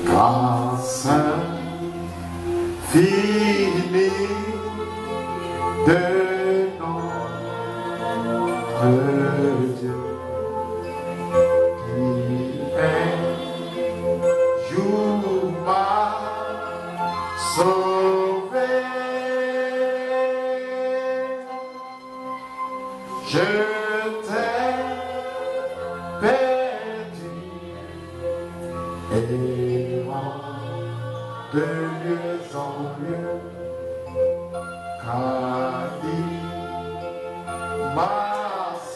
grâce infinie de notre Dieu, qui un jour m'a sauvé. Je t'ai perdu errant de lieu en lieu, car il m'a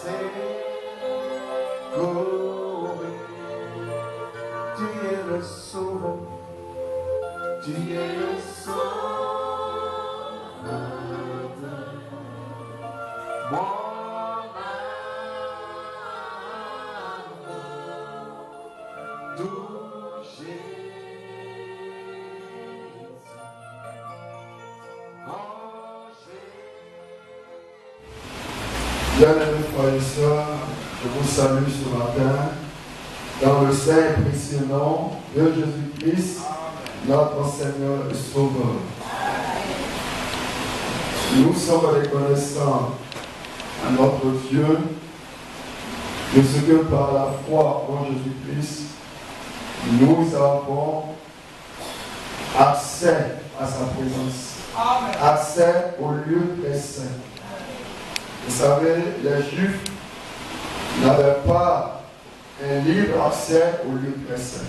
secouru. Tu es le sauveur, tu es le sauveur. Mon Bien-aimés frères et sœurs, je vous salue ce matin dans le saint et précieux nom de Jésus-Christ, notre Seigneur et Sauveur. Nous sommes reconnaissants à notre Dieu de ce que par la foi en Jésus-Christ, nous avons accès à sa présence, accès au lieu très saint. Vous savez, les Juifs n'avaient pas un libre accès au lieu très saint.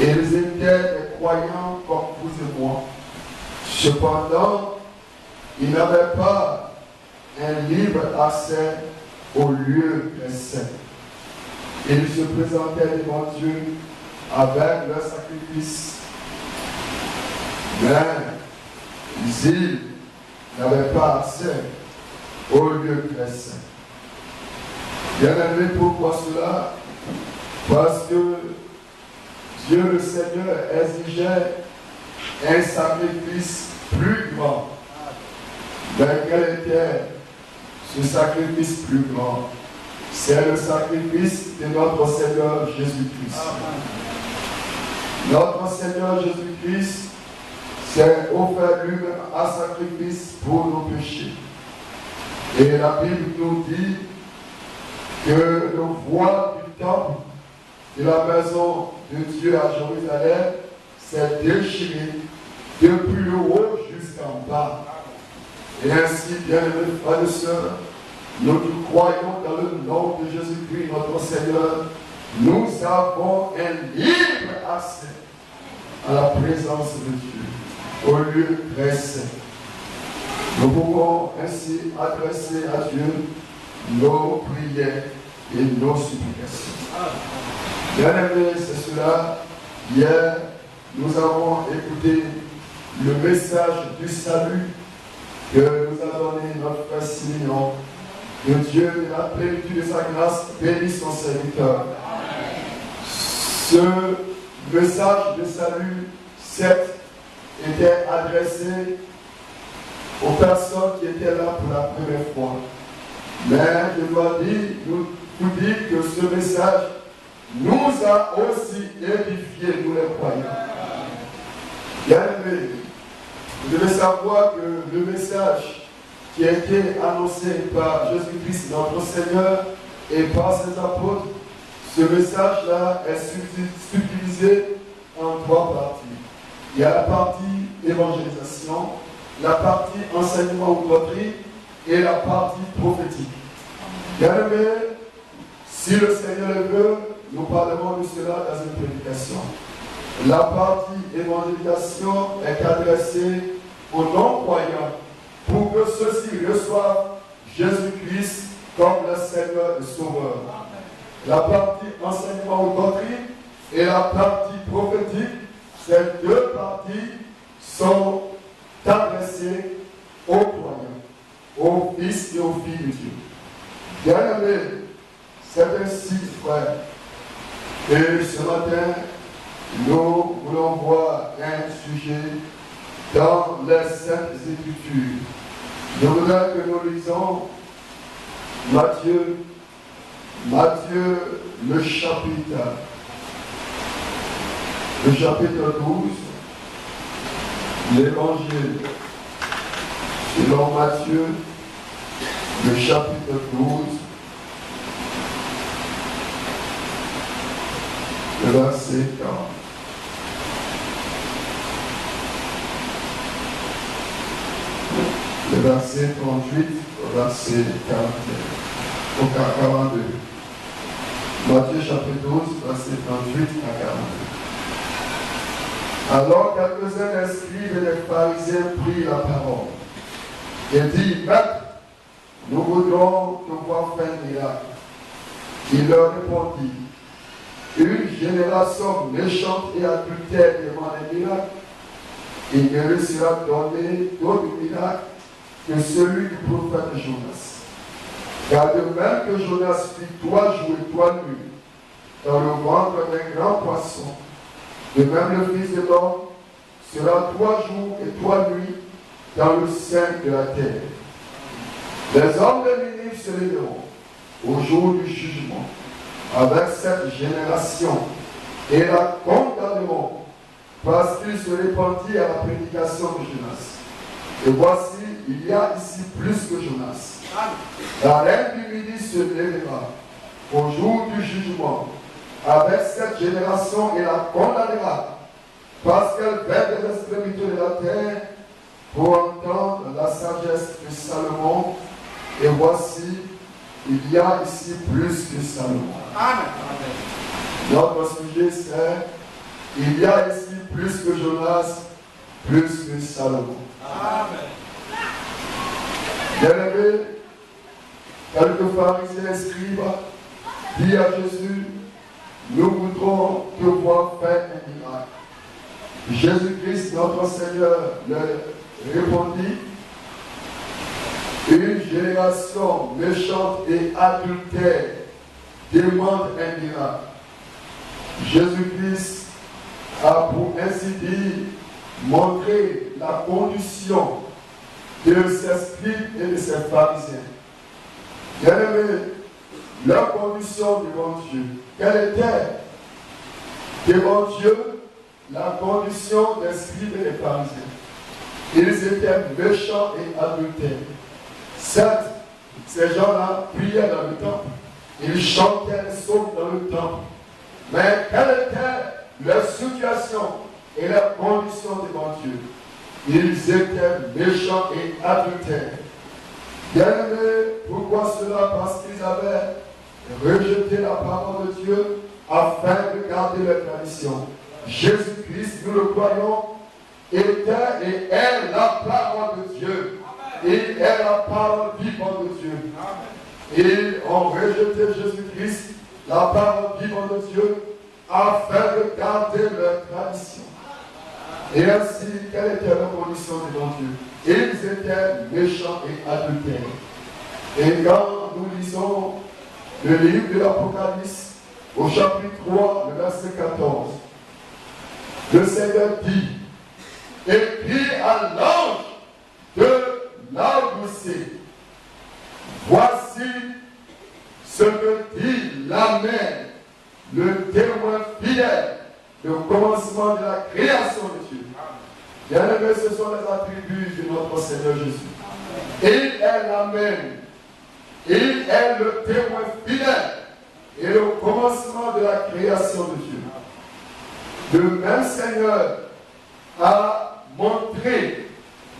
Et ils étaient des croyants comme vous et moi. Cependant, ils n'avaient pas un libre accès au lieu très saint. Et ils se présentaient devant Dieu avec leur sacrifice. Mais ils n'avaient pas accès au lieu très saint. Bien aimé, pourquoi cela? Parce que Dieu le Seigneur exigeait un sacrifice plus grand. Mais quel était ce sacrifice plus grand? C'est le sacrifice de notre Seigneur Jésus-Christ. Notre Seigneur Jésus-Christ s'est offert lui-même un sacrifice pour nos péchés. Et la Bible nous dit que le voile du temple de la maison de Dieu à Jérusalem s'est déchiré depuis le haut jusqu'en bas. Et ainsi, bien-aimés frères et sœurs, nous croyons dans le nom de Jésus-Christ, notre Seigneur, nous avons un libre accès à la présence de Dieu, au lieu très saint. Nous pouvons ainsi adresser à Dieu nos prières et nos supplications. Bien-aimés, c'est cela. Hier, nous avons écouté le message du salut que nous a donné notre frère Simeon. Que Dieu, de la plénitude de sa grâce, bénisse son serviteur. Ce message de salut, certes, était adressé aux personnes qui étaient là pour la première fois. Mais je dois vous dire que ce message nous a aussi édifiés, nous les croyants. Bien aimés, vous devez savoir que le message qui a été annoncé par Jésus-Christ, notre Seigneur, et par ses apôtres, ce message-là est subdivisé en trois parties. Il y a la partie évangélisation, la partie enseignement ou doctrine et la partie prophétique. Bien aimé, si le Seigneur le veut, nous parlerons de cela dans une prédication. La partie évangélisation est adressée aux non-croyants pour que ceux-ci reçoivent Jésus-Christ comme le Seigneur et Sauveur. La partie enseignement ou doctrine et la partie prophétique, ces deux parties sont adressées aux croyants, aux fils et aux filles de Dieu. Bien aimé, c'est ainsi, frère. Et ce matin, nous voulons voir un sujet dans les Saintes Écritures. Je voudrais que nous lisons Matthieu, le chapitre le chapitre 12, l'évangile selon Matthieu, le chapitre 12, le verset 40. Le verset 38 au verset 41, au 42. Matthieu chapitre 12, verset 38 à 42. Alors quelques-uns des scribes et des pharisiens prirent la parole et dirent, Maître, nous voudrons te voir faire un miracle. Il leur répondit, une génération méchante et adultère demande un miracle. Il ne lui sera donné d'autre miracle que celui du prophète Jonas. Car de même que Jonas fit 3 jours et 3 nuits dans le ventre d'un grand poisson, de même le Fils de l'homme sera 3 jours et 3 nuits dans le sein de la terre. Les hommes de Ninive se lèveront au jour du jugement avec cette génération et la condamneront parce qu'ils se répandirent à la prédication de Jonas. Et voici, il y a ici plus que Jonas. La reine du Midi se lèvera au jour du jugement avec cette génération et la condamnera parce qu'elle vient de l'extrémité de la terre pour entendre la sagesse de Salomon. Et voici, il y a ici plus que Salomon. Amen. Notre sujet c'est, il y a ici plus que Jonas, plus que Salomon. Amen. Bien-aimé, quelques pharisiens et scribes dirent à Jésus, nous voudrons te voir faire un miracle. Jésus-Christ, notre Seigneur, leur répondit, une génération méchante et adultère demande un miracle. Jésus-Christ a, pour ainsi dire, montré la condition de ses scribes et de ses pharisiens. Bien-aimé, leur condition devant Dieu, quelle était devant Dieu la condition des scribes et des pharisiens? Ils étaient méchants et adultères. Certes, ces gens-là priaient dans le temple, ils chantaient les psaumes dans le temple, mais quelle était leur situation et leur condition devant Dieu? Ils étaient méchants et adultères. Bien-aimés, pourquoi cela? Parce qu'ils avaient rejeté la parole de Dieu afin de garder leur tradition. Jésus-Christ, nous le croyons, était et est la parole de Dieu. Il est la parole vivante de Dieu. Ils ont rejeté Jésus-Christ, la parole vivante de Dieu, afin de garder leur tradition. Et ainsi, quelle était leur condition devant Dieu? Ils étaient méchants et adultères. Et quand nous lisons le livre de l'Apocalypse, au chapitre 3, le verset 14, le Seigneur dit, écrit à l'ange de Laodicée, voici ce que dit l'Amen, le témoin fidèle, le commencement de la création de Dieu. Bien-aimés, ce sont les attributs de notre Seigneur Jésus. Il est l'Amen, il est le témoin fidèle et le commencement de la création de Dieu. Le même Seigneur a montré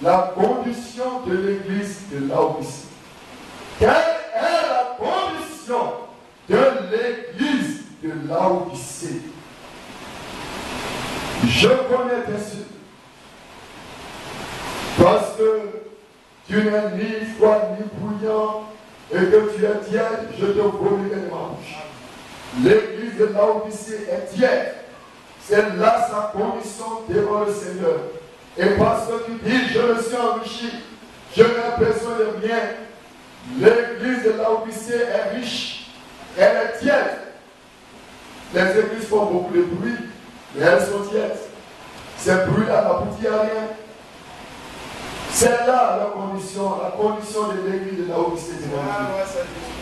la condition de l'église de Laodicée. Quelle est la condition de l'église de Laodicée? Je connais tes cieux. Parce que tu n'es ni froid ni bouillant et que tu es tiède, je te vomirai de ma bouche. L'église de Laodicée est tiède. C'est là sa condition devant le Seigneur. Et parce que tu dis, je me suis enrichi, je n'ai besoin de rien. L'église de Laodicée est riche, elle est tiède. Les églises font beaucoup de bruit, mais elles sont tièdes. Ces bruits-là n'aboutit à rien. C'est là la condition de l'église de Laodicée.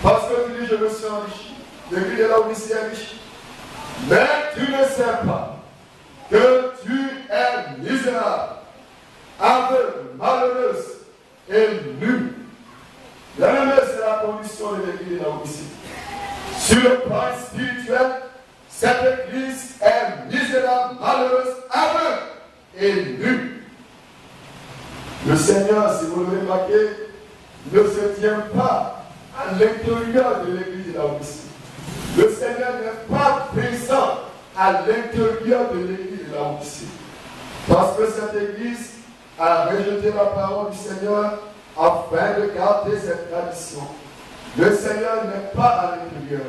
Parce que tu dis, je me suis enrichi. L'église de Laodicée est riche. Mais tu ne sais pas que tu es misérable, aveugle, malheureuse et nue. Bien-aimé, c'est la condition de l'église de Laodicée. Sur le plan spirituel, cette église est misérable, malheureuse, aveugle et nue. Le Seigneur, si vous le remarquez, ne se tient pas à l'intérieur de l'église de Laodicée. Le Seigneur n'est pas présent à l'intérieur de l'église de Laodicée. Parce que cette église a rejeté la parole du Seigneur afin de garder cette tradition. Le Seigneur n'est pas à l'intérieur.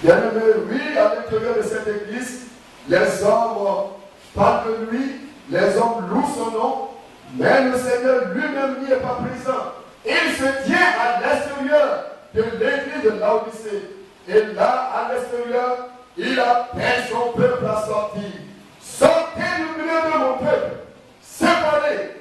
Bien-aimé, oui, à l'intérieur de cette église, les hommes parlent de lui, les hommes louent son nom, mais le Seigneur lui-même n'y est pas présent. Il se tient à l'extérieur de l'église de Laodicée. Et là, à l'extérieur, il appelle son peuple à sortir. Sortez du milieu de mon peuple, séparez,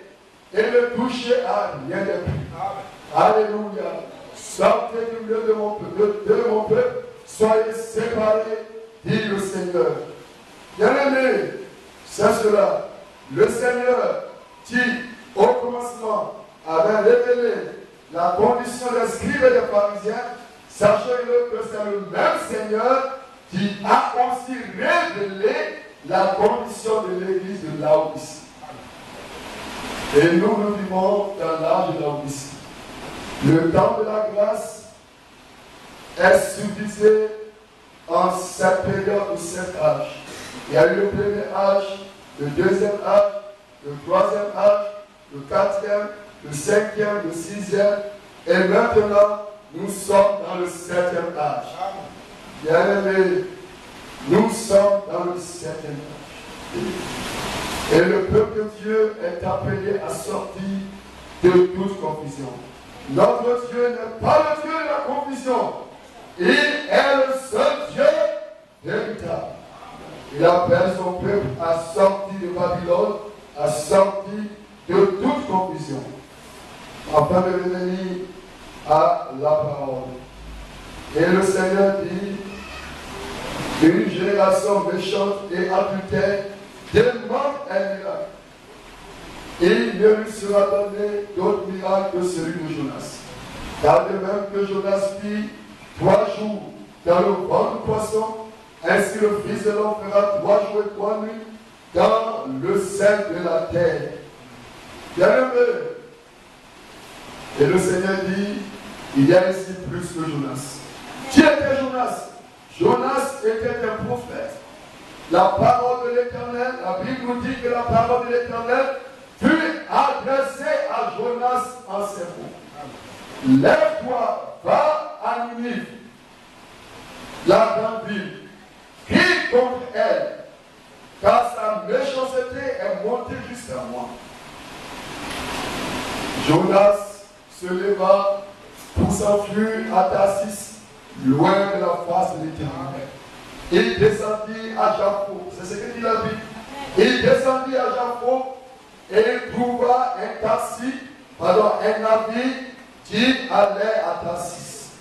et ne touchez à rien de plus. Alléluia. Sortez du milieu de mon peuple, soyez séparés, dit le Seigneur. Bien-aimé, c'est cela. Le Seigneur qui, au commencement, avait révélé la condition des scribes et des pharisiens, sachez-le que c'est le même Seigneur qui a aussi révélé la condition de l'église de Laodicée. Et nous vivons dans l'âge de Laodicée. Le temps de la grâce est subdivisé en 7 périodes ou 7 âges. Il y a eu le premier âge, le deuxième âge, le troisième âge, le quatrième, le cinquième, le sixième, et maintenant, nous sommes dans le 7e âge. Bien-aimés, nous sommes dans le 7e âge. Et le peuple de Dieu est appelé à sortir de toute confusion. Notre Dieu n'est pas le Dieu de la confusion. Il est le seul Dieu véritable. Il appelle son peuple à sortir de Babylone, à sortir de toute confusion, afin de revenir à la parole. Et le Seigneur dit, une génération méchante et adultère demande un miracle. Il ne lui sera donné d'autre miracle que celui de Jonas. Car de même que Jonas fit 3 jours dans le ventre du poisson, ainsi le Fils de l'homme fera 3 jours et 3 nuits dans le sein de la terre. Bien-aimé, et le Seigneur dit, il y a ici plus que Jonas. Qui était Jonas? Jonas était un prophète. La parole de l'Éternel, la Bible nous dit que la parole de l'Éternel fut adressée à Jonas en ces mots. Lève-toi, va à Ninive, la grande ville, crie contre elle, car sa méchanceté est montée jusqu'à moi. Jonas se leva pour s'enfuir à Tarsis, loin de la face de l'Éternel. Il descendit à Jaffo, c'est ce que dit la Bible. Il descendit à Jaffo et il trouva un navire qui allait à Tarsis.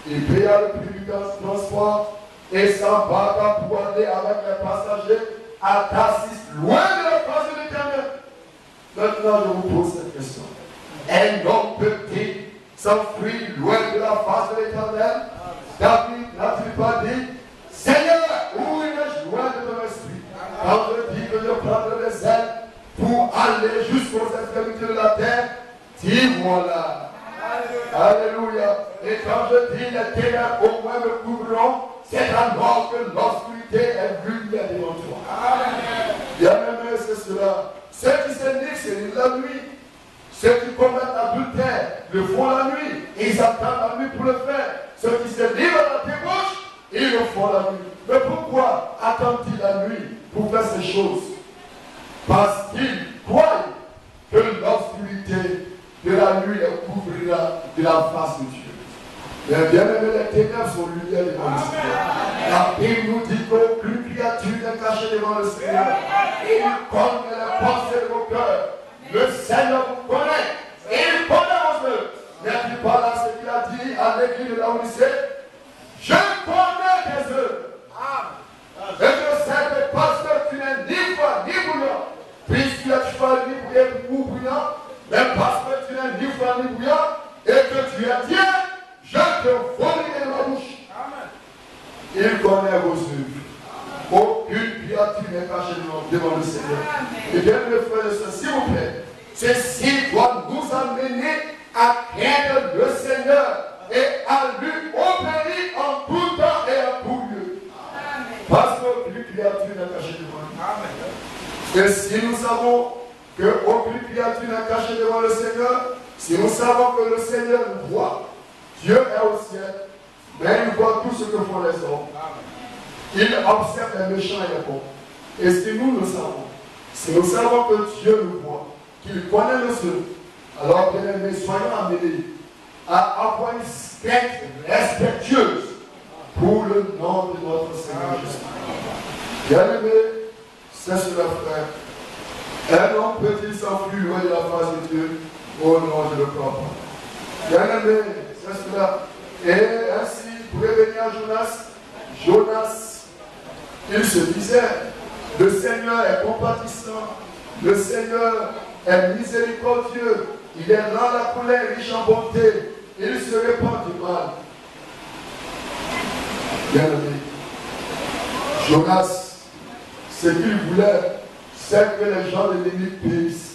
Il paya le prix du transport et s'embarqua pour aller avec les passagers à Tarsis, loin de la face de l'Éternel. Maintenant, je vous pose cette question. Un homme peut-il s'enfuir loin de la face de l'Éternel? David n'a-t-il pas dit, Seigneur, où est-je loin de ton esprit? Quand je dis que je prendrai les ailes pour aller jusqu'aux extrémités de la terre, dis-moi là. Alléluia. Et quand je dis les ténèbres au moins me couvriront, c'est alors que l'obscurité est lumière devant toi. Bien-aimé, c'est cela. Ceux qui se livrent, c'est la nuit. Ceux qui commettent l'adultère le font la nuit. Ils attendent la nuit pour le faire. Ceux qui se livrent à la débauche, ils le font la nuit. Mais pourquoi attendent-ils la nuit pour faire ces choses? Parce qu'ils croient que l'obscurité de la nuit les couvrira de la face de Dieu. Mais bien aimé, les ténèbres sont lumière devant le Seigneur. La Bible nous dit qu'aucune créature n'est cachée devant le Seigneur. Il connaît les pensées de vos cœurs. Le Seigneur vous connaît. Il connaît vos œuvres. N'est-il pas là ce qu'il a dit à l'église de Laodicée? Je connais tes œuvres. Et je sais que parce que tu n'es ni foi créature n'est cachée devant le Seigneur. Et bien, mes frères et sœurs, s'il vous plaît, ceci doit nous amener à craindre le Seigneur et à lui obéir en tout temps et en tout lieu. Parce qu'aucune créature n'est cachée devant lui. Et si nous savons qu'aucune créature n'est cachée devant le Seigneur, si nous savons que le Seigneur nous voit, Dieu est au ciel, mais il voit tout ce que font les hommes. Il observe les méchants et les bons. Et si nous le savons, si nous savons que Dieu nous voit, qu'il connaît nos œuvres, alors bien aimés, soyons amenés à avoir une respect respectueuse pour le nom de notre Seigneur Jésus. Bien aimés, c'est cela, frère. Un homme peut-il s'enfuir loin de la face de Dieu? Oh non, je ne le crois pas. Bien aimés, c'est cela. Et ainsi, pour revenir à Jonas, il se disait, le Seigneur est compatissant, le Seigneur est miséricordieux, il est lent à la colère, riche en bonté, il se répand du mal. Bien aimé, Jonas, ce qu'il voulait, c'est que les gens de Nénive périssent.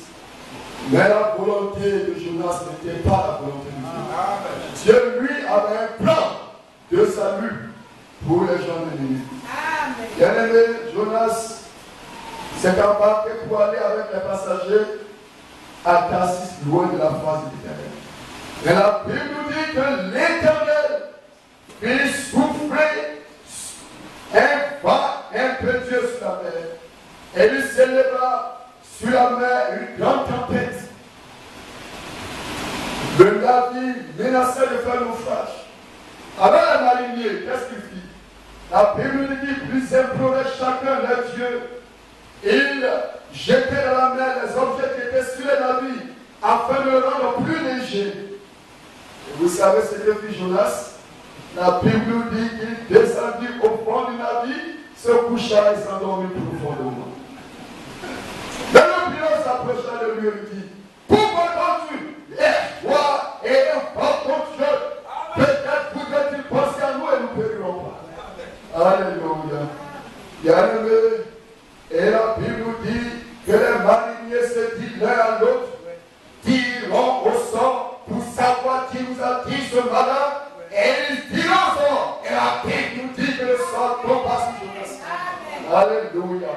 Mais la volonté de Jonas n'était pas la volonté de Dieu. Dieu, lui, avait un plan de salut pour les gens de Nénive. Bien aimé, Jonas s'est embarqué pour aller avec les passagers à Tarsis, loin de la face de l'Éternel. Mais la Bible nous dit que l'Éternel fit souffler un vent impétueux sur la mer. Et il s'éleva sur la mer une grande tempête. Le navire menaçait de faire naufrage. Avec les mariniers, qu'est-ce qu'il fit? La Bible nous dit qu'ils imploraient chacun leur Dieu. Ils jetaient dans la mer les objets qui étaient sur les navires afin de le rendre plus léger. Et vous savez ce que fit Jonas? La Bible nous dit qu'il descendit au fond du navire, se coucha et s'endormit profondément. Mais le pilote s'approcha de lui et lui dit, pourquoi donc-tu lève-toi et invoque ton Dieu? Peut-être voudrait-il penser à nous et nous ne périrons pas. Alléluia. Bien-aimé, et la Bible nous dit que les mariniers se disent l'un à l'autre, tirons au sort pour savoir qui nous a dit ce malin, et ils tirent au sort. Et la Bible nous dit que le sort tomba sur Jonas. Alléluia.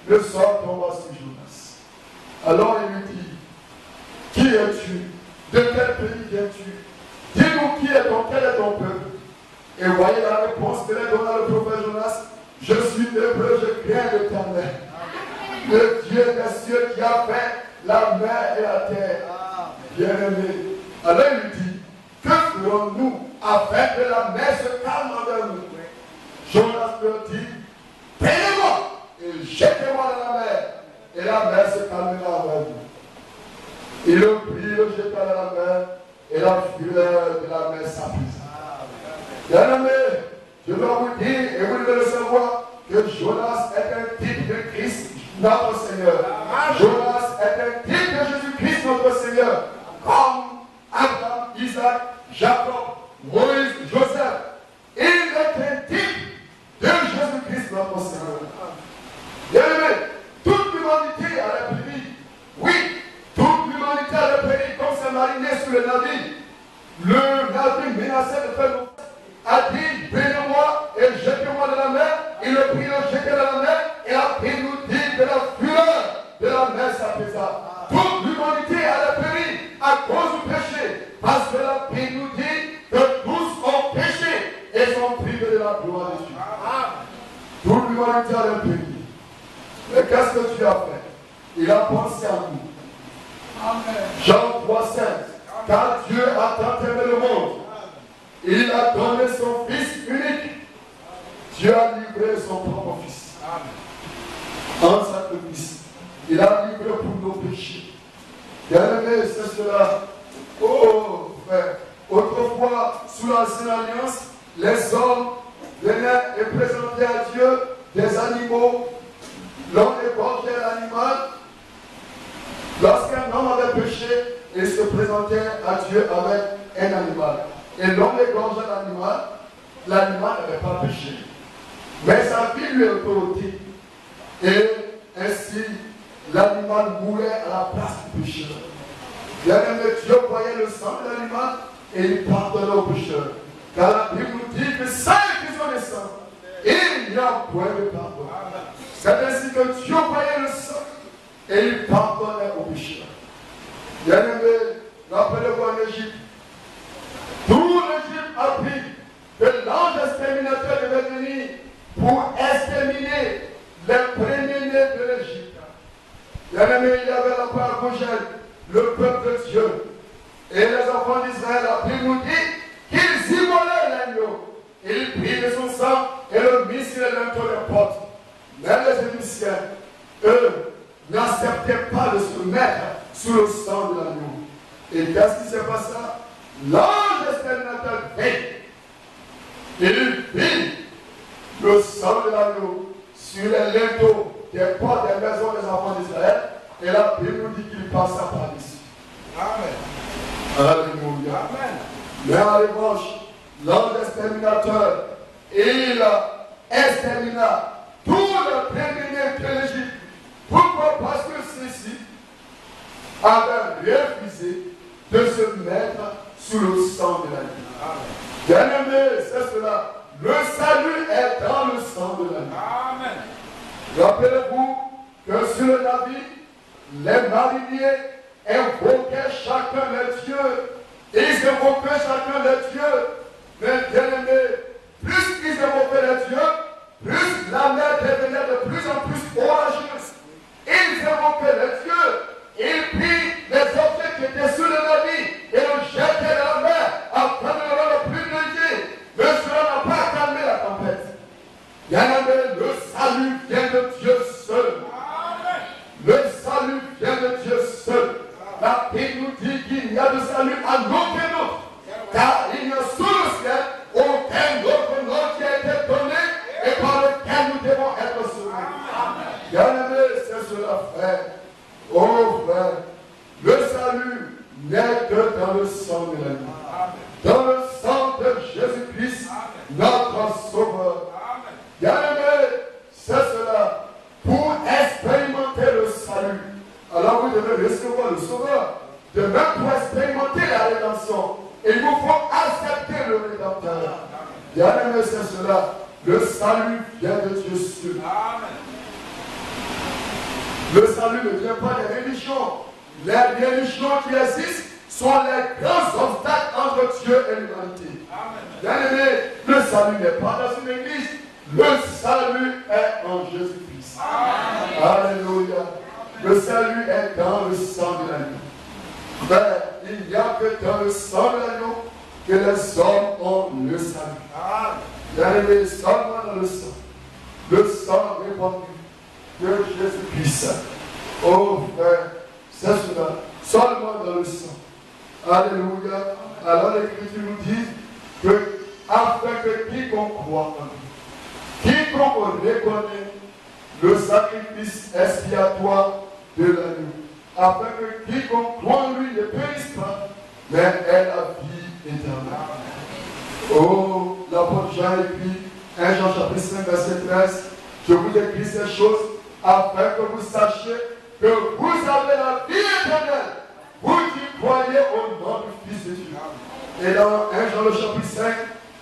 Le sort tomba sur Jonas. Alors il lui dit, qui es-tu? De quel pays viens-tu? Dis-nous qui est ton, quel est ton peuple? Et voyez la réponse que les donna le prophète Jonas. Je suis hébreu, je crains l'Éternel, le Dieu des cieux qui a fait la mer et la terre. Bien-aimé. Alors il lui dit, que ferons-nous afin que la mer se calme envers nous? Jonas leur dit, prenez-moi et jetez-moi dans la mer, et la mer se calmera envers vous. Il le prit, le jeta dans la mer, et la fureur de la mer s'apaisa. Bien-aimé, je dois vous dire, et vous devez le savoir, que Jonas est un type de Christ, notre Seigneur. Jonas est un type de Jésus-Christ, notre Seigneur. Comme Abraham, Isaac, Jacob, Moïse, Joseph. Il est un type de Jésus-Christ, notre Seigneur. Bien-aimé, toute l'humanité a péri. Oui, toute l'humanité a péri comme ces mariniers sur le navire. Le navire menaçait de faire nous. A dit, prenez-moi et jetez-moi dans la mer. Il le prit, le jeté dans la mer. Et la Bible nous dit que la fureur de la mer s'apaisa. Toute l'humanité a péri à cause du péché. Parce que la Bible nous dit que tous ont péché et sont privés de la gloire de Dieu. Toute l'humanité a péri. Mais qu'est-ce que tu as fait? Il a pensé à nous. Amen. Jean 3,5. Car Dieu a tant aimé le monde. Il a donné son Fils unique. Dieu a livré son propre Fils. Amen. En sacrifice. Il a livré pour nos péchés. Bien-aimé, c'est cela. Oh, frère. Autrefois, sous l'Ancienne Alliance, les hommes venaient et présentaient à Dieu des animaux. L'homme égorgeait l'animal. Lorsqu'un homme avait péché, il se présentait à Dieu avec un animal. Et l'homme égorgeait l'animal n'avait pas péché. Mais sa vie lui est autorité. Et ainsi, l'animal mourait à la place du pécheur. Bien-aimé, Dieu voyait le sang de l'animal et il pardonnait au pécheur. Car la Bible nous dit que sans effusion des sangs, il n'y a point de pardon. C'est ainsi que Dieu voyait le sang et il pardonnait aux pécheurs. Bien-aimé, rappelez-vous en Égypte, tout l'Égypte a appris que l'ange exterminateur devait venir pour exterminer les premiers-nés de l'Égypte. Bien-aimé, il y avait la paragogène, le peuple de Dieu. Et les enfants d'Israël, la Bible nous dit qu'ils immolaient l'agneau. Ils prirent de son sang et le mirent sur les linteaux des portes. Mais les Égyptiens, eux, n'acceptaient pas de se mettre sous le sang de l'agneau. Et qu'est-ce qui s'est passé? L'ange exterminateur vint. Il vit le sang de l'agneau sur les linteaux des portes des maisons des enfants d'Israël. Et la Bible nous dit qu'il passa par ici. Amen. Alléluia. Amen. Mais en revanche, l'ange exterminateur, il extermina tous les premiers-nés de l'Égypte. Pourquoi? Parce que ceux-ci avaient refusé de se mettre sous le sang de l'agneau. Bien-aimé, c'est cela. Le salut est dans le sang de l'agneau. Amen. Rappelez-vous que sur le navire, les mariniers invoquaient chacun les dieux. Ils invoquaient chacun les dieux. Mais bien-aimé, plus ils invoquaient les dieux, plus la mer devenait de plus en plus orageuse. Ils invoquaient les dieux. Ils prirent les objets qui étaient sous le navire et le jetaient dans la mer afin de le rendre plus léger. Mais cela n'a pas calmé la tempête. Bien-aimé, le salut vient de Dieu seul. Le salut vient de Dieu seul. La Bible nous dit qu'il y a de salut à aucun autre. Car il y a sous le ciel aucun autre nom qui a été donné et par lequel nous devons être sauvés. Bien-aimé, c'est cela, frère. Oh frère, le salut n'est que dans le sang de l'agneau. Dans le sang de Jésus-Christ, notre Sauveur. Bien-aimé, c'est cela. Pour expérimenter le salut, alors vous devez recevoir le Sauveur. De même pour expérimenter la rédemption, il vous faut accepter le Rédempteur. Bien-aimé, c'est cela. Le salut vient de Dieu seul. Le salut ne vient pas des religions. Les religions qui existent sont les grands obstacles entre Dieu et l'humanité. Bien-aimé, le salut n'est pas dans une église. Le salut est en Jésus-Christ. Alléluia. Le salut est dans le sang de l'agneau. Mais il n'y a que dans le sang de l'agneau que les hommes ont le salut. Bien-aimé, seulement dans le sang. Le sang répandu de Jésus-Christ. Oh frère, c'est cela. Seulement dans le sang. Alléluia. Alors l'Écriture nous dit que afin que quiconque croit en lui, quiconque reconnaît le sacrifice expiatoire de l'agneau, afin que quiconque croit en lui ne périsse pas, mais ait la vie éternelle. Oh, l'apôtre Jean écrit, 1 Jean chapitre 5, verset 13, je vous écris ces choses afin que vous sachiez que vous avez la vie éternelle, vous qui croyez au nom du Fils de Dieu. Et dans 1 Jean le chapitre 5,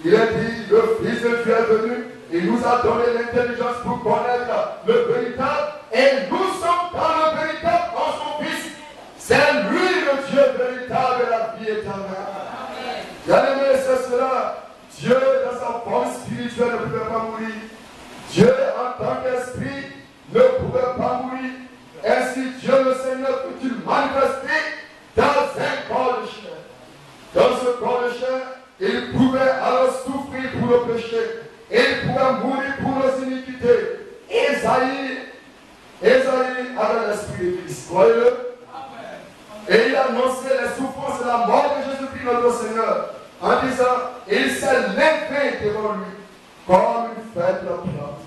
il est dit, le Fils de Dieu est venu, il nous a donné l'intelligence pour connaître le véritable, et nous sommes dans le véritable en son Fils. C'est lui le Dieu véritable et la vie éternelle. Bien-aimé, c'est cela. Dieu, dans sa forme spirituelle, ne pouvait pas mourir. Dieu, en tant qu'esprit, ne pouvait pas mourir. Ainsi, Dieu le Seigneur peut-il manifester dans un corps de chair. Dans ce corps de chair, il pouvait alors souffrir pour le péché. Et il pouvait mourir pour nos iniquités. Ésaïe avait l'esprit de Christ. Croyez-le. Et il annonçait les souffrances et la mort de Jésus-Christ notre Seigneur. En disant, il s'est levé devant lui comme une fête de plante.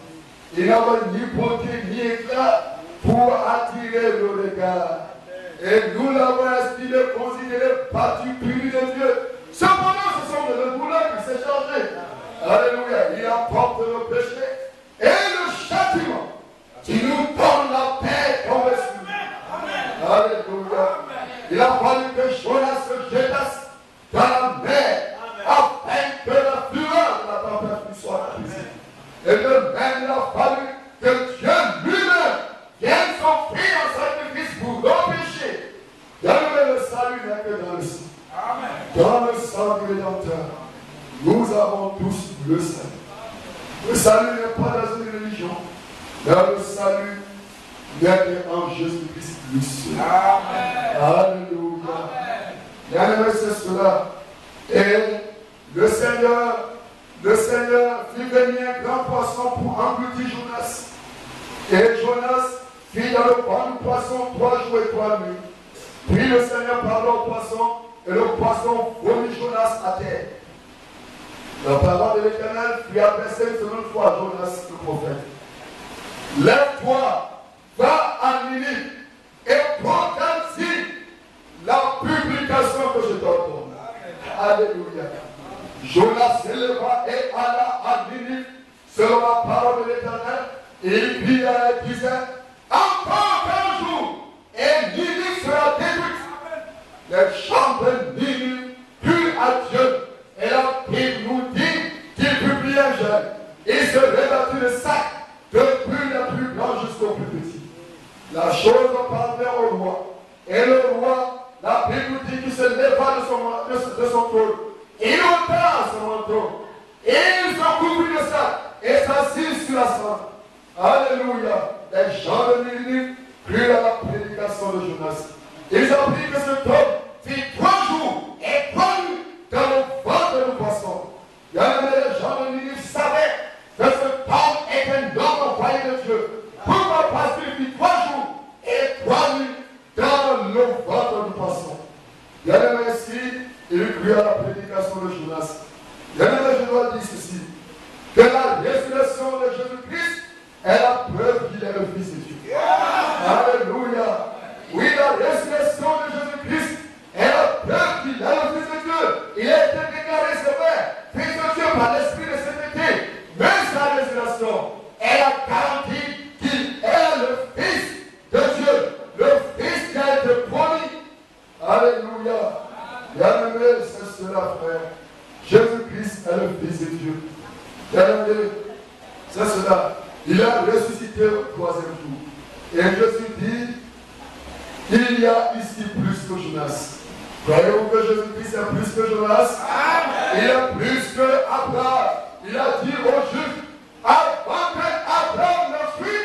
Il n'avait ni beauté ni éclat pour attirer le regard. Et nous l'avons estimé, considéré particulier de Dieu. Cependant, ce sont de douleurs qui s'est chargé. Alléluia. Il apporte le péché et le châtiment. tu nous donnes la paix comme le Seigneur. Alléluia. Il a fallu que Jonas se jetasse dans la mer afin que la fureur de la tempête lui soit appaisée. Et de même, il a fallu que Dieu lui-même vienne s'offrir en sacrifice pour nos péchés. Le salut n'est que dans le sang. Dans le sang du Rédempteur, nous avons tous le salut. Le salut n'est pas dans une religion, mais le salut n'est en Jésus-Christ lui seul. Alléluia. Bien-aimé, c'est cela. Et le Seigneur fit venir un grand poisson pour engloutir Jonas. Et Jonas fit dans le ventre du poisson 3 jours et 3 nuits. Puis le Seigneur parla au poisson, et le poisson vomit Jonas à terre. La parole de l'Éternel lui adressée une seconde fois à Jonas le prophète. Lève-toi, va à Ninive et proclame la publication que je t'ordonne. Alléluia. Jonas s'éleva et alla à Ninive selon la parole de l'Éternel. Et il pria et disait, encore un jour, et Ninive sera détruite. Les chambres de Ninive crurent à Dieu. Et la Bible nous dit qu'il publie un jeûne. Il se revêtit de sac, depuis le plus grand jusqu'au plus petit. La chose parvint au roi. Et le roi, la Bible nous dit qu'il se leva de son trône. Il ôta son manteau. Et il s'en couvrit de sac et s'assit sur la cendre. Alléluia. Les gens de Ninive crurent à la prédication de Jonas. Ils apprirent que cet homme fit 3 jours et 3 nuits dans le ventre du poisson. Les gens de Ninive savaient que cet homme est un homme envoyé de Dieu. Pourquoi? Parce qu'il fit 3 jours et 3 nuits dans le ventre du poisson. Bien ainsi, il crut à la prédication de Jonas. Bien je dois dire ceci, que la résurrection de Jésus-Christ est la preuve qu'il est le Fils de Dieu. Alléluia. Oui, la résurrection de Jésus-Christ est la preuve qu'il est le Fils de Dieu. Il a été déclaré, c'est vrai, Fils de Dieu par l'Esprit de sainteté. Mais sa résurrection est la garantie qu'il est le Fils de Dieu. Le Fils qui a été promis. Alléluia. Bien-aimé, c'est cela, frère. Jésus-Christ est le Fils de Dieu. Bien-aimé, c'est cela. Il a ressuscité au 3e jour. Et Jésus dit, il y a ici plus que Jonas. Croyez-vous que Jésus-Christ est plus que Jonas? Amen. Il est plus que Abraham. Il a dit aux Juifs, avant qu'Abraham ne fût,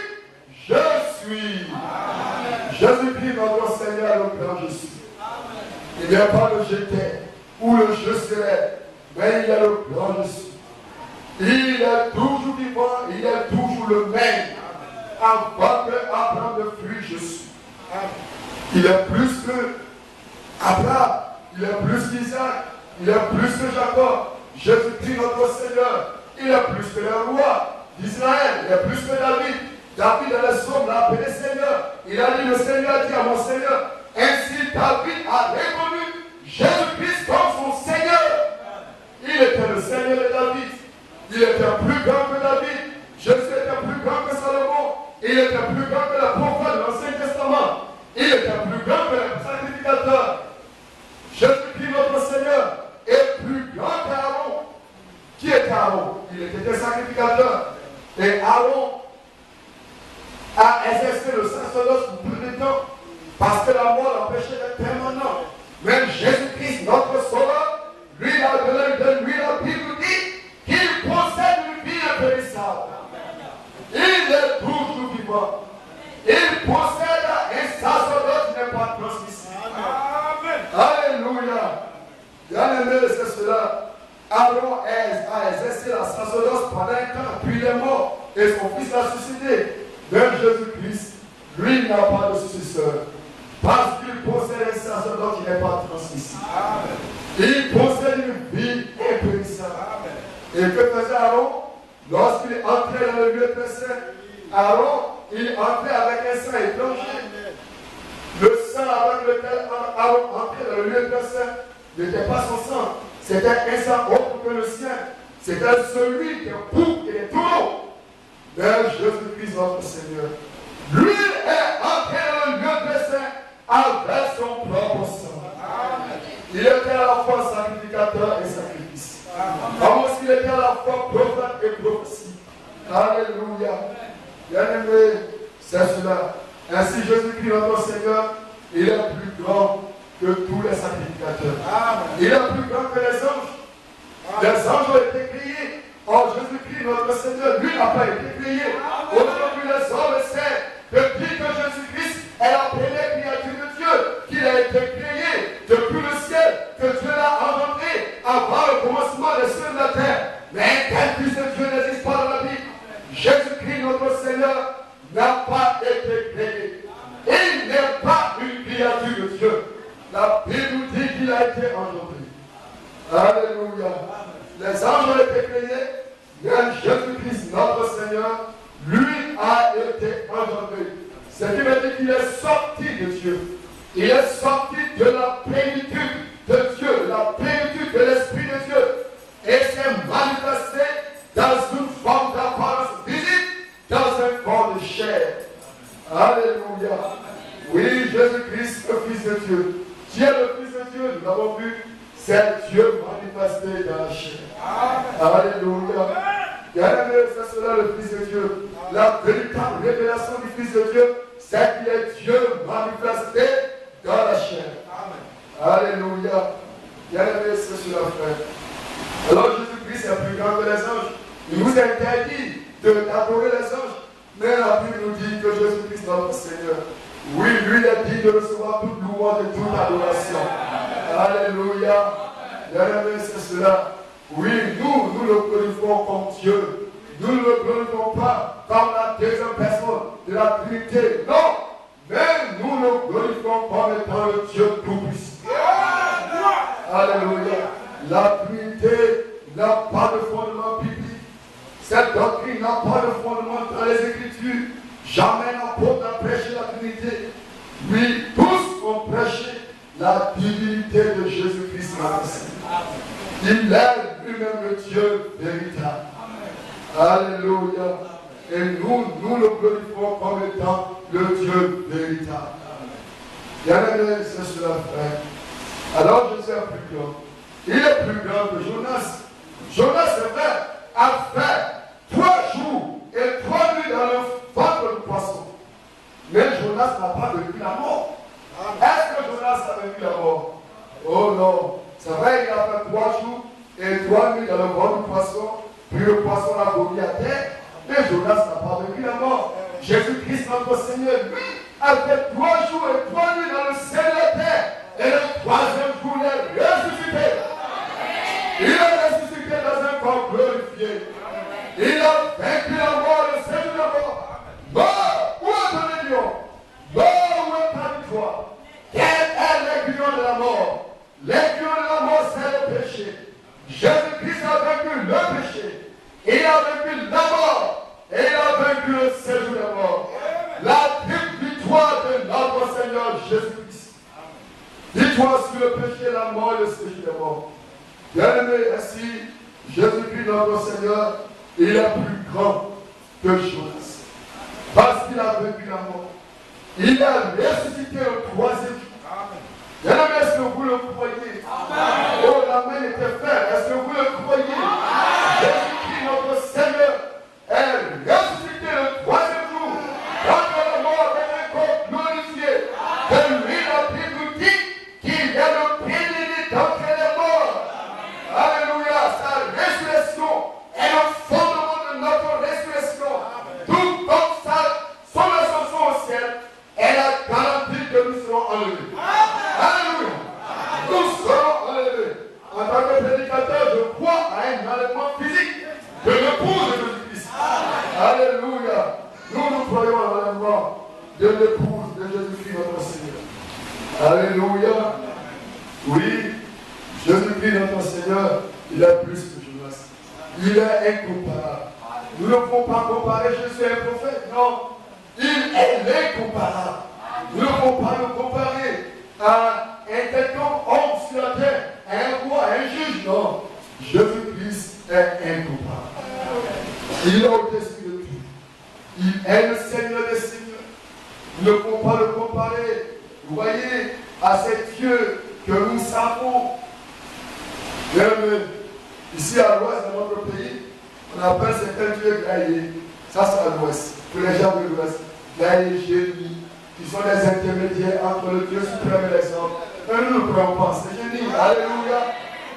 je suis. Amen. Jésus-Christ, notre Seigneur, le grand je suis. Amen. Il n'y a pas le j'étais ou le je serai, mais il y a le grand je suis. Il est toujours vivant, il est toujours le même. Avant qu'Abraham ne fût, je suis. Amen. Il est plus que Abraham, il est plus qu'Isaac, il est plus que Jacob. Jésus-Christ, notre Seigneur, il est plus que le roi d'Israël, il est plus que David. David, dans les psaumes, l'a appelé Seigneur. Il a dit, le Seigneur dit à mon Seigneur. Ainsi, David a reconnu Jésus-Christ comme son Seigneur. Il était le Seigneur de David. Il était plus grand que David. Jésus était plus grand que Salomon. Il était plus grand que la prophète de l'Ancien Testament. Il était plus grand que le sacrificateur. Jésus-Christ, notre Seigneur, est plus grand qu'Aaron. Qui est Aaron? Il était un sacrificateur. Et Aaron a exercé le sacerdoce pour plus de temps. Parce que la mort l'empêchait d'être permanent. Même Jésus-Christ, notre Sauveur, lui, la Bible dit qu'il possède une vie impérissable. Il est toujours vivant. Il possède un sacerdoce qui n'est pas transmissible. Alléluia. Bien-aimé, c'est cela. Aaron a exercé la sacerdoce pendant un temps, puis il est mort, et son fils l'a suscité. Même Jésus-Christ, lui, n'a pas de successeur. Parce qu'il possède un sacerdoce qui n'est pas transmissible. Il possède une vie impérissable. Et que faisait Aaron? Lorsqu'il entrait dans le lieu très saint, Aaron, il entrait avec un sang étranger. Le sang avec lequel Aaron entrait dans le lieu très saint n'était pas son sang. C'était un sang autre que le sien. C'était celui des boucs et des taureaux. vers Jésus-Christ notre Seigneur. Lui est entré dans le lieu de saint avec son propre sang. Il était à la fois sacrificateur et sacrifice. Comme aussi il était à la fois prophète et prophétie. Alléluia. Bien-aimé, c'est cela. Ainsi Jésus-Christ notre Seigneur, il est plus grand que tous les sacrificateurs. Il est plus grand que les anges. Les anges ont été créés. Or Jésus-Christ notre Seigneur, lui n'a pas été créé. Aujourd'hui les hommes essaient de dire que Jésus-Christ est la première créature de Dieu, qu'il a été créé depuis le ciel, que Dieu l'a engendré avant le commencement des cieux de la terre. Mais un tel fils de Dieu n'existe pas dans la Bible. Jésus-Christ notre Seigneur n'a pas été créé. Il n'est pas une créature de Dieu. La Bible nous dit qu'il a été engendré. Alléluia. Les anges ont été créés, mais Jésus-Christ, notre Seigneur, lui a été engendré. Ce qui veut dire qu'il est sorti de Dieu. Il est sorti de la plénitude de Dieu, la plénitude de l'Esprit de Dieu. Et s'est manifesté dans une forme d'apparence visible, dans un corps de chair. Alléluia. Oui, Jésus-Christ, le Fils de Dieu. Qui est le Fils de Dieu? Nous l'avons vu. C'est Dieu manifesté dans la chair. Alléluia. Bien-aimé, c'est cela le Fils de Dieu. La véritable révélation du Fils de Dieu, c'est qu'il est Dieu manifesté dans la chair. Alléluia. Bien-aimé, c'est cela, frère. Alors Jésus-Christ est plus grand que les anges. Il nous interdit d'adorer les anges. Mais la Bible nous dit que Jésus-Christ notre Seigneur, oui, lui est digne de recevoir toute louange et toute adoration. Alléluia. Bien-aimé, c'est cela. Oui, nous le glorifions comme Dieu. Nous ne le glorifions pas comme la deuxième personne de la Trinité. Non. Mais nous le glorifions comme étant le Dieu tout-puissant. Alléluia. La Trinité n'a pas de fondement biblique. Cette doctrine n'a pas de fondement dans les Écritures. Jamais l'apôtre n'a prêché la Trinité. Oui, tous ont prêché la divinité de Jésus-Christ. Il est lui-même le Dieu véritable. Alléluia. Et nous le glorifions comme étant le Dieu véritable. Bien-aimé, c'est cela, frère. Alors Jésus est plus grand. Il est plus grand que Jonas. Jonas, c'est vrai, a fait 3 jours et 3 nuits dans le ventre du poisson. Mais Jonas n'a pas vécu la mort. Est-ce que Jonas a vécu la mort? Oh non. C'est vrai, il a fait 3 jours et 3 nuits dans le ventre du poisson. Puis le poisson a vomi à terre. Mais Jonas n'a pas vécu la mort. Jésus-Christ, notre Seigneur, lui, a fait 3 jours et 3 nuits dans le ciel de la terre. Et le 3e jour, il est ressuscité. Il est ressuscité dans un corps glorifié. Il a vaincu la mort, le séjour de la mort. Mort, où est ton lion? Mort, où est ta victoire? Quel est l'aiguillon de la mort? L'aiguillon de la mort, c'est le péché. Jésus-Christ a vaincu le péché. Il a vaincu la mort. Et il a vaincu le séjour de la mort. La victoire de notre Seigneur Jésus-Christ. Victoire sur le péché, la mort et le séjour de la mort. Bien-aimé, ainsi, Jésus-Christ, notre Seigneur, il est plus grand que Jonas. Parce qu'il a vaincu la mort. Il a ressuscité le 3e jour. Bien-aimé, est-ce que vous le croyez? Oh, la main était faite. Est-ce que vous le croyez? Jésus-Christ, notre Seigneur, est ressuscité le 3e jour. Quand la mort est un corps glorifié. De lui, la Bible nous dit qu'il est le prédéné d'entre les morts. Alléluia, sa résurrection est le fondement de notre résurrection. Tout comme son ascension au ciel est la garantie que nous serons enlevés. Alléluia. Nous serons enlevés. En tant que prédicateur, je crois à un enlèvement physique de l'épouse de Jésus-Christ. Alléluia. Nous croyons à l'enlèvement de l'épouse de Jésus-Christ, notre Seigneur. Alléluia. Oui, Jésus-Christ, notre Seigneur, il est plus que Jonas. Il est incomparable. Nous ne pouvons pas comparer Jésus à un prophète, non. Il est l'incomparable. Nous ne pouvons pas le comparer à un quelconque homme sur la terre, à un roi, à un juge, non. Jésus-Christ est incomparable. Il est au-dessus de tout. Il est le Seigneur des signes. Il ne faut pas le comparer, vous voyez, à cet Dieu que nous savons. Bien, ici à l'ouest de notre pays, on appelle certains dieux Gaïé. Ça, c'est à l'ouest. Pour les gens de l'ouest. Gaïé, génie, qui sont les intermédiaires entre le Dieu suprême et les hommes. Mais nous ne croyons pas. C'est génie. Alléluia.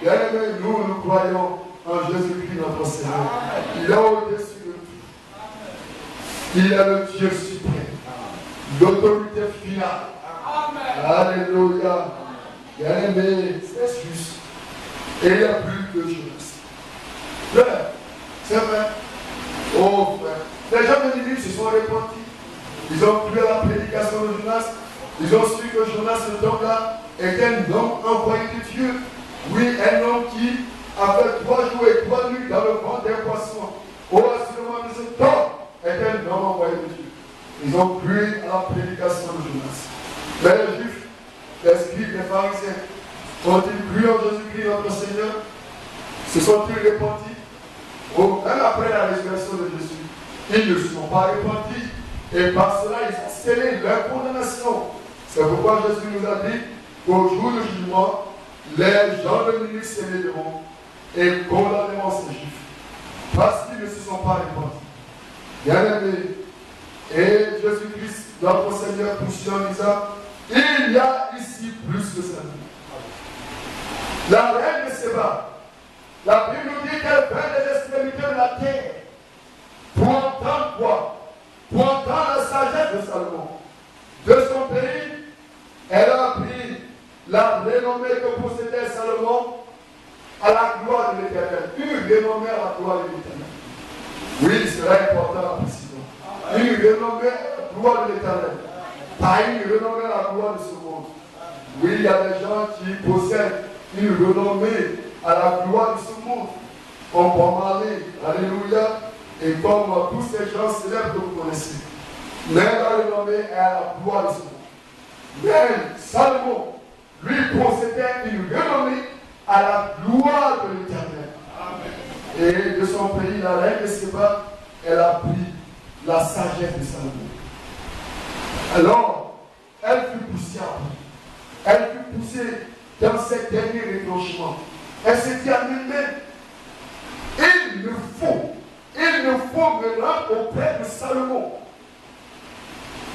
Bien aimé, nous croyons en Jésus-Christ, notre Seigneur. Il est au-dessus de tout. Il est le Dieu suprême. L'autorité finale. Alléluia. Bien aimé, c'est juste. Et il n'y a plus de jeunesse. Frère, c'est vrai. Oh frère. Les gens de Ninive se sont repentis. Ils ont cru à la prédication de Jonas. Ils ont su que Jonas, cet homme-là, était un homme envoyé de Dieu. Oui, un homme qui a fait 3 jours et 3 nuits dans le ventre des poissons. Au assurément de cet homme était un homme envoyé de Dieu. Ils ont cru à la prédication de Jonas. Mais les Juifs, les scribes, les pharisiens, ont-ils cru en Jésus-Christ, notre Seigneur? Se sont-ils repentis? Oh, même après la résurrection de Jésus, ils ne se sont pas repentis. Et par cela, ils ont scellé leur condamnation. C'est pourquoi Jésus nous a dit qu'au jour du jugement, les gens de Ninive s'élèveront et condamneront ces Juifs. Parce qu'ils ne se sont pas repentis. Bien-aimés, et Jésus-Christ, notre Seigneur, poursuit en disant, il y a ici plus que ça. La reine de Séba, la Bible nous dit qu'elle vint des extrémités de la terre pour entendre quoi? Pour entendre la sagesse de Salomon. De son pays, elle a appris la renommée que possédait Salomon à la gloire de l'Éternel. Une renommée à la gloire de l'Éternel. Oui, cela est important la précision. Une renommée à la gloire de l'Éternel. Pas une renommée à la gloire de ce monde. Oui, il y a des gens qui possèdent une renommée à la gloire de ce monde. On peut parler, alléluia, et comme tous ces gens célèbres que vous connaissez. Mais la renommée est à la gloire de ce monde. Mais Salomon, lui, possédait une renommée à la gloire de l'Éternel. Et de son pays, la reine de Séba, elle a pris la sagesse de Salomon. Alors, elle fut poussée à bout. Elle fut poussée dans ses derniers retranchements. Elle s'est dit à elle-même, il me faut me rendre auprès de Salomon,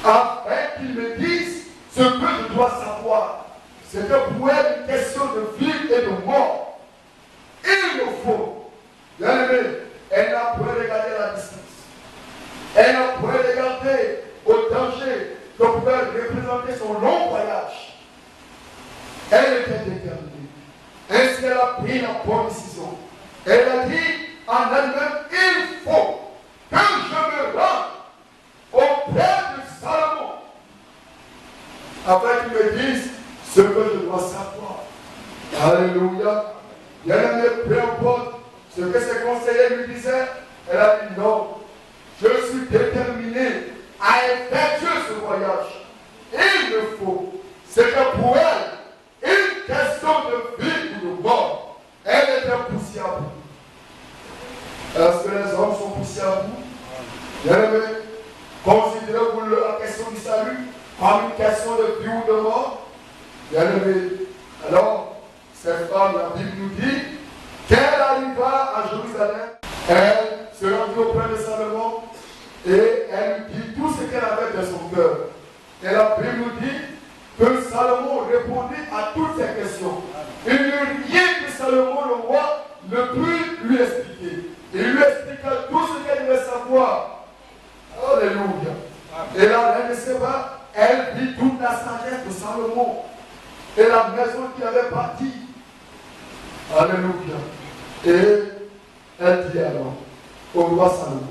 afin qu'il me dise ce que je dois savoir. C'était pour elle une question de vie et de mort. Il me faut. Bien aimé, elle n'a point regardé la distance. Elle n'a point regardé au danger que pouvait représenter son long voyage. Elle était déterminée. Ainsi, elle a pris la bonne décision. Elle a dit en elle-même, il faut que je me rende auprès de Salomon, afin qu'il me dise ce que je dois savoir. Alléluia. Bien aimé, peu importe ce que ses conseillers lui disaient, elle a dit non, je suis déterminé à effectuer ce voyage. Il me faut. C'était pour elle une question de vie ou de mort. Elle était poussée à bout. Est-ce que les hommes sont poussés à bout? Bien aimé, considérez-vous la question du salut comme une question de vie ou de mort? Bien aimé, alors, cette femme, la Bible nous dit qu'elle arriva à Jérusalem, elle se rendit auprès de Salomon et elle lui dit tout ce qu'elle avait dans son cœur. Et la Bible nous dit que Salomon répondit à toutes ces questions. Il n'y eut rien que Salomon, le roi, ne put lui expliquer. Il lui expliqua tout ce qu'elle devait savoir. Alléluia. Et la reine de Séba, elle vit toute la sagesse de Salomon et la maison qui avait bâtie. Alléluia. Et elle dit alors au roi Salomon,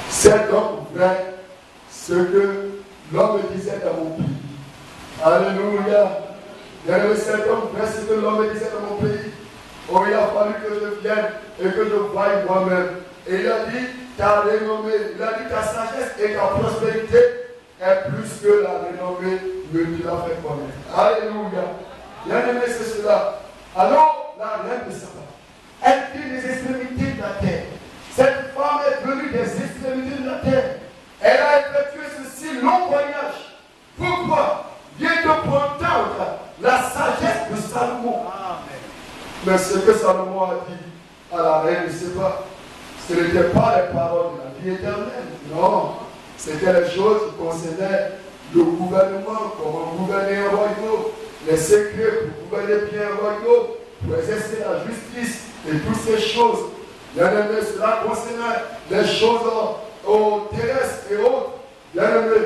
cet homme vrai ce que l'homme disait dans mon pays. Alléluia. Cet homme vrai ce que l'homme disait dans mon pays. Oh, il a fallu que je vienne et que je voie moi-même. Et il a dit, ta renommée, il a dit ta sagesse et ta prospérité est plus que la renommée que tu l'as fait connaître. Alléluia. Bien aimé, c'est cela. Alors, la reine de Saba, elle vit des extrémités de la terre. Cette femme est venue des extrémités de la terre. Elle a effectué ceci long voyage. Pourquoi? Bien que pour entendre la sagesse de Salomon. Mais ce que Salomon a dit à la reine, je ne sais pas, ce n'était pas les paroles de la vie éternelle. Non, c'était les choses qui concernaient le gouvernement, comment gouverner un royaume, les secrets pour gouverner bien un royaume, pour exercer la justice et toutes ces choses. Bien-aimé, cela concernait les choses terrestres et autres. Bien-aimé,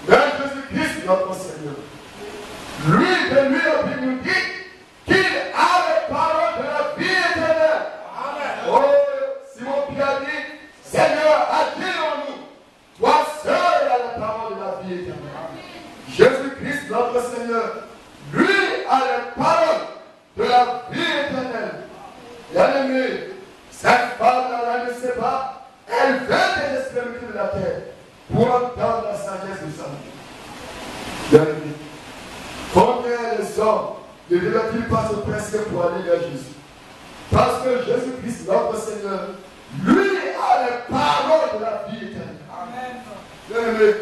mais Jésus-Christ, notre Seigneur, lui, de lui, la Bible nous dit qu'il a les paroles de la vie éternelle. Amen. Oh, Simon Pierre dit, Seigneur, agis en nous. Toi seul as les paroles de la vie éternelle. Jésus-Christ, notre Seigneur, lui a les paroles de la vie éternelle. Bien-aimé, cette femme-là ne sait pas, elle vient des extrémités de la terre pour entendre la sagesse de sa vie. Bien-aimé, combien les hommes ne devaient-ils pas se presser pour aller vers Jésus? Parce que Jésus-Christ, notre Seigneur, lui a les paroles de la vie éternelle. Amen. Bien-aimé,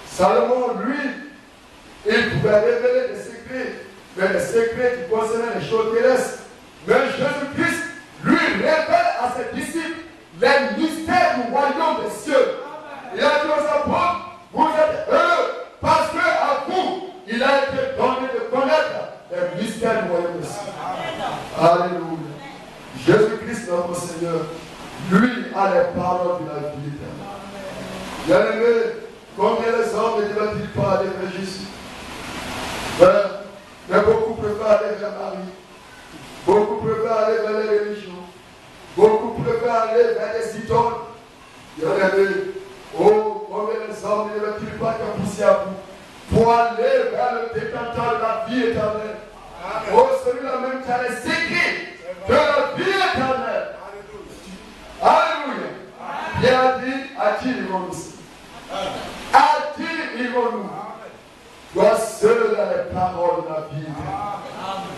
Salomon, lui, il pouvait révéler des secrets, mais les secrets qui concernaient les choses terrestres. Mais Jésus-Christ, lui, révèle à ses disciples les mystères du royaume des cieux. Il a dit aux apôtres, vous êtes heureux, parce qu'à vous, il a été donné de connaître les mystères du royaume des cieux. Alléluia. Jésus-Christ, notre Seigneur, lui a les paroles de la vie éternelle. Bien-aimé, combien les hommes ne devaient-ils pas aller vers Jésus? Mais beaucoup préfèrent aller vers Marie. Beaucoup préfèrent aller vers les religions. Beaucoup préfèrent aller vers les idoles. Bien-aimé, oh, combien les hommes ne devaient-ils pas être poussés à vous pour aller vers le détenteur de la vie éternelle? Amen. Oh, celui-là même qui a les secrets de la vie éternelle. Alléluia. Pierre a dit, à qui irons-nous? À qui irons-nous? Toi seul as les paroles de la vie éternelle.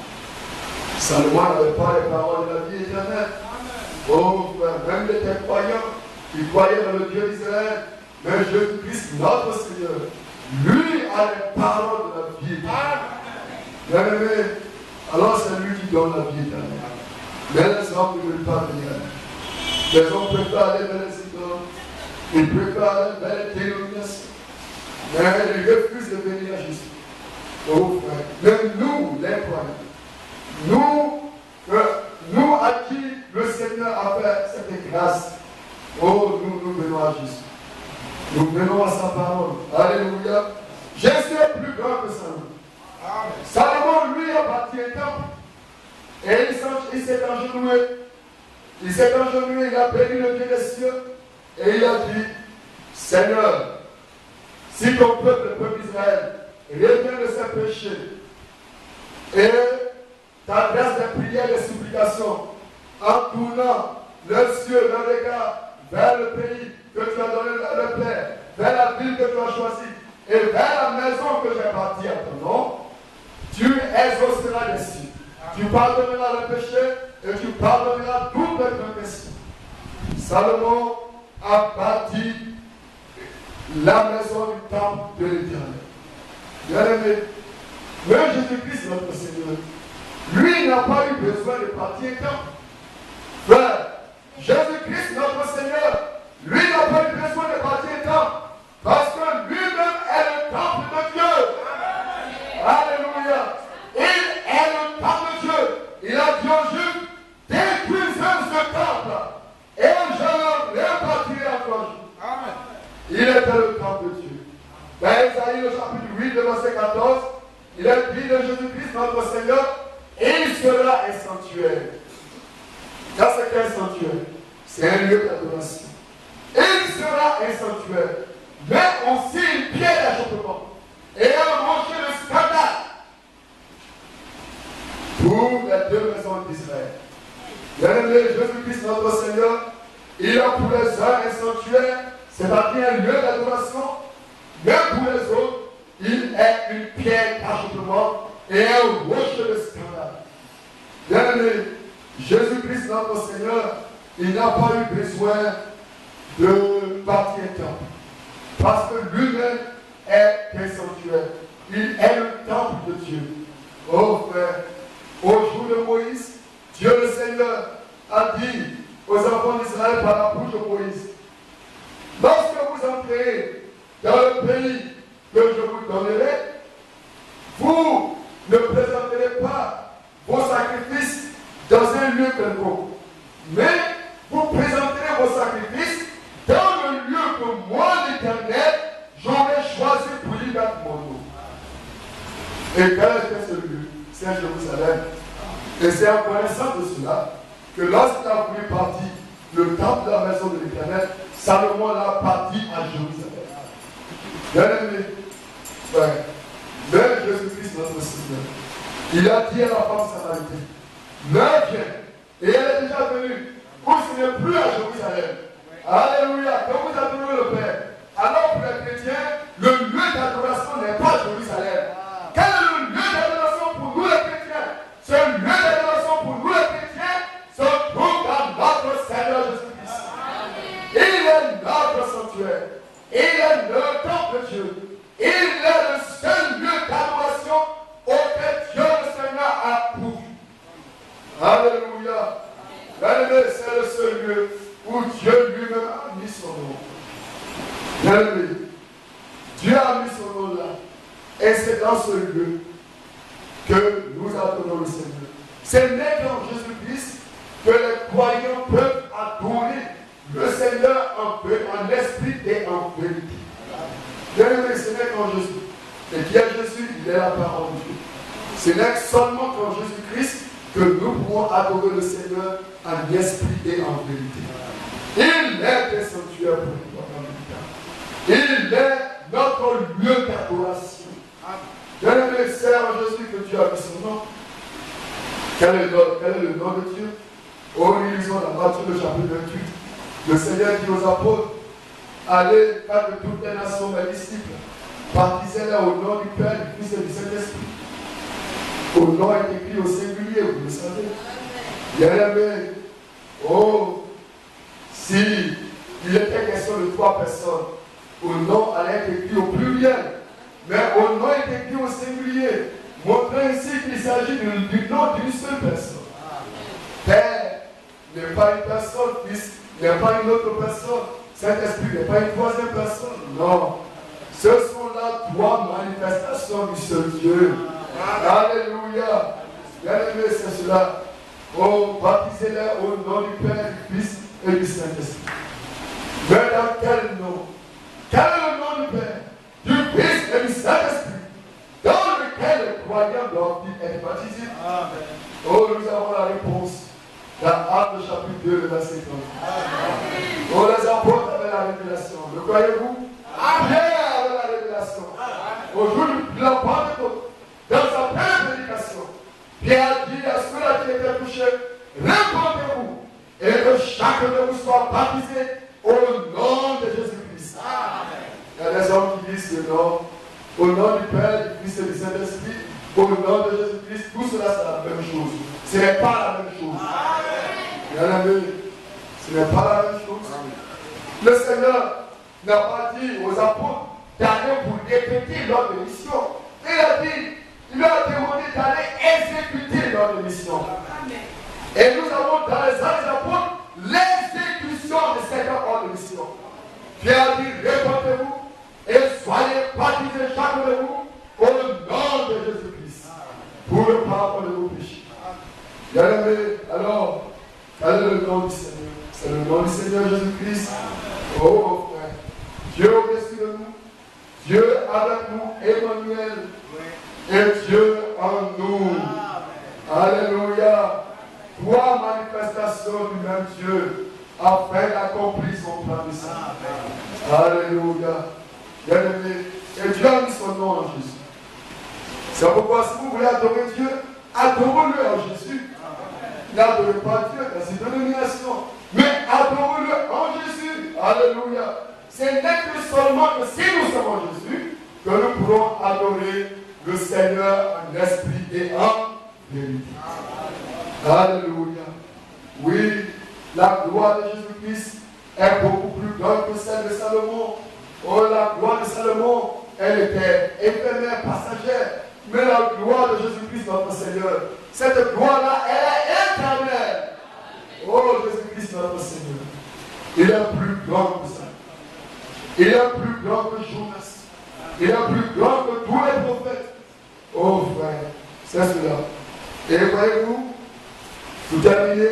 Salomon n'avait pas les paroles de la vie éternelle. Oh, même les croyants, qui croyaient dans le Dieu d'Israël, mais Jésus-Christ, notre Seigneur, lui a les paroles de la vie éternelle. Bien-aimé, alors c'est lui qui donne la vie éternelle. Mais les hommes ne veulent pas venir. Les hommes préfèrent aller vers les idoles. Ils préfèrent aller vers les dénominations. Mais ils refusent de venir à Jésus. Oh frère, même nous, les croyants, nous à qui le Seigneur a fait cette grâce, oh, nous venons à Jésus. Nous venons à sa parole. Alléluia. Jésus est plus grand que Salomon. Salomon, lui, a bâti un temple. Et il s'est agenouillé. Il s'est agenouillé, il a béni le Dieu des cieux. Et il a dit, Seigneur, si ton peuple, le peuple d'Israël, revient de ses péchés et t'adresse des prières et des supplications en tournant leurs yeux, leurs regards vers le pays que tu as donné le Père, vers la ville que tu as choisie et vers la maison que j'ai bâtie à ton nom, tu exauceras les cieux. Tu pardonneras le péché et tu pardonneras toutes les transgressions. Salomon a bâti la maison du temple de l'Éternel. Bien-aimé, mais Jésus-Christ, notre Seigneur, lui n'a pas eu besoin de bâtir un temple. Frère, Jésus-Christ, notre Seigneur, lui n'a pas eu besoin de bâtir un temple, parce que lui-même est le temple de Dieu. Alléluia. Il est le temple de Dieu. Il a dit aux Juifs, détruisez ce temple, et je le rebâtirai en 3 jours. Amen. Il était le temple de Dieu. Dans Isaïe, le chapitre 8, le verset 14, il est dit de Jésus-Christ, notre Seigneur, il sera un sanctuaire. Ça, c'est qu'un sanctuaire. C'est un lieu d'adoration. Il sera un sanctuaire, mais aussi une pierre d'achoppement et un rocher de scandale pour les 2 maisons d'Israël. Bien-aimé, Jésus-Christ, notre Seigneur, il a pour les uns un sanctuaire, c'est-à-dire un lieu d'adoration, mais pour les autres, il est une pierre d'achoppement et un rocher de scandale. Bien-aimé, Jésus-Christ, notre Seigneur, il n'a pas eu besoin de bâtir un temple. Parce que lui-même est un sanctuaire. Il est le temple de Dieu. Oh frère, au jour de Moïse, Dieu le Seigneur a dit aux enfants d'Israël par la bouche de Moïse, lorsque vous entrez dans le pays que je vous donnerai, vous ne présenterez pas vos sacrifices dans un lieu quelconque, mais vous présenterez vos sacrifices dans le lieu que moi, l'Éternel, j'aurais choisi pour y mettre mon nom. Et quel était ce lieu? C'est Jérusalem. Et c'est en connaissant de cela que lorsqu'il a voulu partir le temple de la maison de l'Éternel, Salomon l'a parti à Jérusalem. Bien aimé, ouais, même Jésus-Christ, notre Seigneur, il a dit à la femme samaritaine, viens, et elle est déjà venue, où ce n'est plus à Jérusalem. Alléluia, quand vous adorez le Père, alors pour les chrétiens, le lieu d'adoration n'est pas Jérusalem. Quel est le lieu d'adoration pour nous les chrétiens? Ce lieu d'adoration pour nous les chrétiens se trouve dans notre Seigneur Jésus-Christ. Il est notre sanctuaire. Il est le temple de Dieu. Il est le seul lieu d'adoration auquel Dieu le Seigneur a pourvu. Alléluia. Bien-aimé, c'est le seul lieu où Dieu lui-même a mis son nom. Bien-aimé, Dieu a mis son nom là. Et c'est dans ce lieu que nous adorons le Seigneur. Ce n'est qu'en Jésus-Christ que les croyants peuvent adorer le Seigneur en esprit et en vérité. Bien-aimé, ce n'est qu'en Jésus. Et qui est Jésus? Il est la parole de Dieu. Ce n'est seulement qu'en Jésus-Christ que nous pouvons adorer le Seigneur en esprit et en vérité. Il est un sanctuaire pour nous. Il est notre lieu d'adoration. Bien-aimé, c'est en Jésus que Dieu a mis son nom. Quel est le nom de Dieu? Oh, nous lisons la Matthieu, le chapitre 28. Le Seigneur dit aux apôtres, allez, faire de toutes les nations mes disciples, baptisez-les au nom du Père, du Fils et du Saint-Esprit. Au nom est écrit au singulier, vous le savez. Bien-aimé, oh, si il était question de 3 personnes, au nom allait être écrit au pluriel, mais au nom est écrit au singulier, montrant ici qu'il s'agit du nom d'une seule personne. Père n'est pas une personne, Fils n'est pas une autre personne, Saint-Esprit n'est pas une troisième personne. Non. Ce sont là 3 manifestations du seul Dieu. Alléluia. Bien-aimé, c'est cela. Oh, baptisez-les au nom du Père, du Fils et du Saint-Esprit. Mais dans quel nom? Quel est le nom du Père, du Fils et du Saint-Esprit, dans lequel les croyants doivent être baptisés? Amen. Oh, nous avons la réponse dans Actes chapitre 2, verset 30. Oh, les apôtres avaient la révélation. Le croyez-vous? Pierre avait la révélation. Au jour de la Pentecôte, dans sa première prédication, Pierre a dit à ceux-là qui étaient touchés, répondez-vous et que chacun de vous soit baptisé au nom de Jésus-Christ. Il y a des hommes qui disent que non, au nom du Père, du Fils et du Saint-Esprit, au nom de Jésus-Christ, tout cela c'est la même chose. Ce n'est pas la même chose. Bien-aimé, ce n'est pas la même chose. Le Seigneur n'a pas dit aux apôtres d'aller pour répéter leur mission. Il leur a demandé d'aller exécuter leur mission. Et nous avons dans les Actes des Apôtres l'exécution de cette ordre de mission. Pierre a dit, répondez-vous et soyez baptisés chacun de vous au nom de Jésus-Christ pour le pardon de vos péchés. Bien-aimé, alors, quel est le nom du Seigneur? C'est le nom du Seigneur Jésus-Christ. Oh frère, Dieu au-dessus de nous, Dieu avec nous, Emmanuel, et Dieu en nous. Alléluia. 3 manifestations du même Dieu afin d'accomplir son plan de salut. Alléluia. Bien-aimé, et Dieu a mis son nom en Jésus. C'est pourquoi si vous voulez adorer Dieu, adorez-le en Jésus. N'adorez pas Dieu dans ses dénominations, mais adorez-le en Jésus. Alléluia. Ce n'est que seulement que si nous sommes en Jésus, que nous pourrons adorer le Seigneur en esprit et en vérité. Alléluia. Oui, la gloire de Jésus-Christ est beaucoup plus grande que celle de Salomon. Oh, la gloire de Salomon, elle était éphémère, passagère. Mais la gloire de Jésus-Christ, notre Seigneur, cette gloire-là, elle est éternelle. Oh, Jésus-Christ, notre Seigneur, il est plus grand que ça. Il est plus grand que Jonas. Il est plus grand que tous les prophètes. Oh, frère, c'est cela. Et voyez-vous, pour terminer,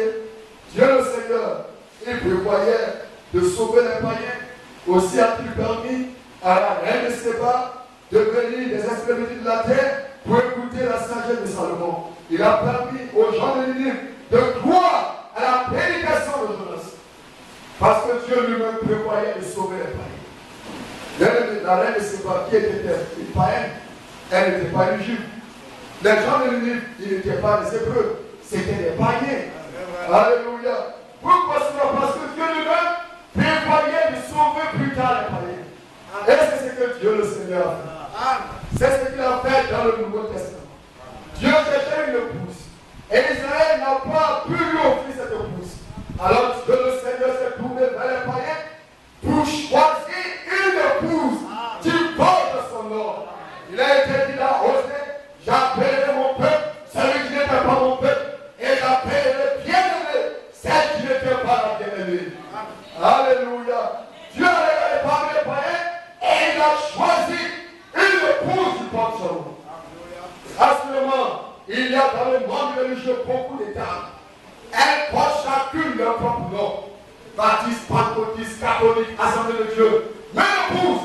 Dieu le Seigneur, il prévoyait de sauver les païens. Aussi a-t-il permis à la reine de Séba de venir des extrémités de la terre pour écouter la sagesse de Salomon. Il a permis aux gens de Ninive de croire à la prédication de Jonas. Parce que Dieu lui-même prévoyait de sauver les païens. La reine de Séba, qui était une païenne, elle n'était pas une juive. Les gens de Ninive, ils n'étaient pas des Hébreux, c'était des païens. Alléluia. Pourquoi cela? Parce que Dieu lui-même prévoyait de sauver plus tard les païens. Et c'est ce que Dieu le Seigneur a fait. C'est ce qu'il a fait dans le Nouveau Testament. Dieu cherchait une épouse. Et Israël n'a pas pu lui offrir cette épouse. Alors Dieu le Seigneur s'est tourné vers les païens pour choisir une épouse qui porte son nom. Il a été dit là, Osée, j'appellerai mon peuple, celui qui n'était pas mon peuple, et j'appellerai bien-aimé, celle qui n'était pas la bien-aimée. Alléluia. Dieu a regardé parmi les païens et il a choisi une épouse qui porte son nom. Assurément, il y a dans le monde religieux beaucoup d'États. Elles portent chacune leur propre nom. Baptiste, pentecôtiste, catholique, assemblée de Dieu. Mais l'épouse,